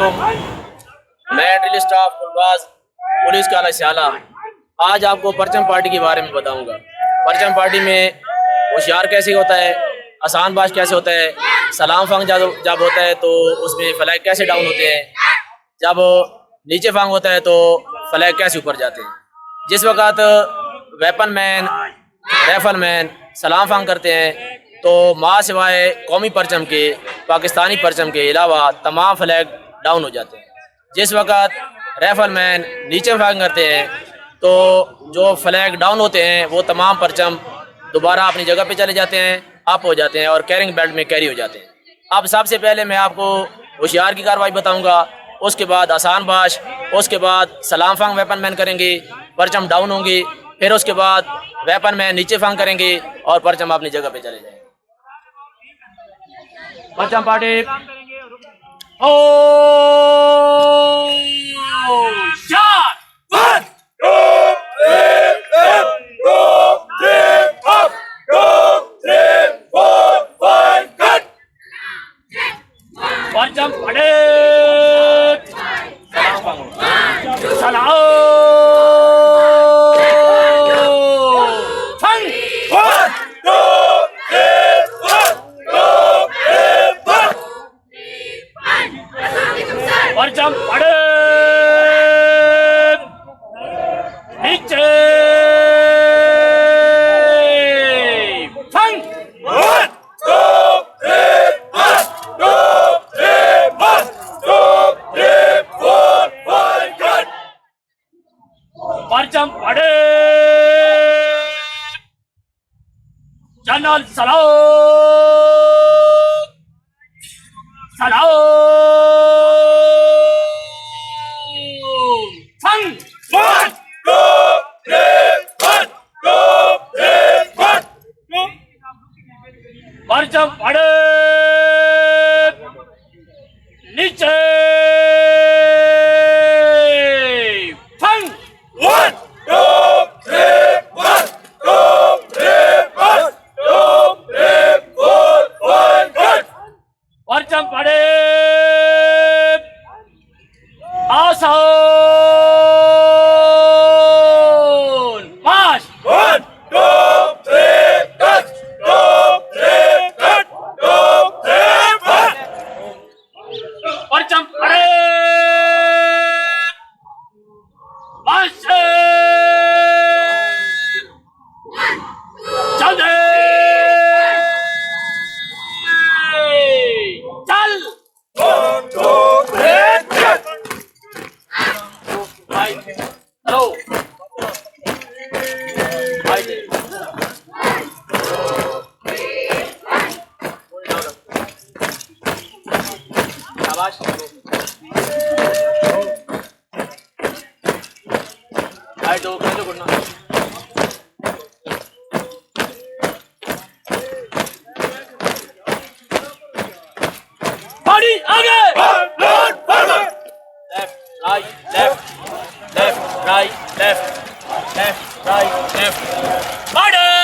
मैं drill staff Gulbaz police काला स्याला आज आपको परचम पार्टी के बारे में बताऊंगा। परचम पार्टी में होशियार कैसे होता है, आसान बाश कैसे होता है, सलाम फंग जब होता है तो उसमें फ्लैग कैसे डाउन होते हैं, जब नीचे फंग होता है तो फ्लैग कैसे ऊपर जाते हैं। जिस वक़्त वेपन मैन राइफल मैन सलाम फंग करते हैं तो माँ सिवाय कौमी परचम के पाकिस्तानी परचम के अलावा तमाम फ्लैग डाउन हो जाते हैं। जिस वक़्त राइफल मैन नीचे फायरिंग करते हैं तो जो फ्लैग डाउन होते हैं वो तमाम परचम दोबारा अपनी जगह पे चले जाते हैं, अप हो जाते हैं और कैरिंग बेल्ट में कैरी हो जाते हैं। अब सबसे पहले मैं आपको होशियार की कार्रवाई बताऊंगा, उसके बाद आसान बाश, उसके बाद सलाम फंग वेपन मैन करेंगे, परचम डाउन होंगे, फिर उसके बाद वेपन मैन नीचे फंग करेंगे और परचम अपनी जगह पे चले जाएंगे। परचम पार्टी ओ परचम पड़े सलाम परचम पड़े नीचे फंग परचम पड़े जनरल सलाम सलाम फंग परचम पड़े नीचे फंग परचम पड़े आसान पाँच परचम पड़े पाँच चल दे चल हेलो शाबाश दो करना पार्टी आगे left right left left right left left right left party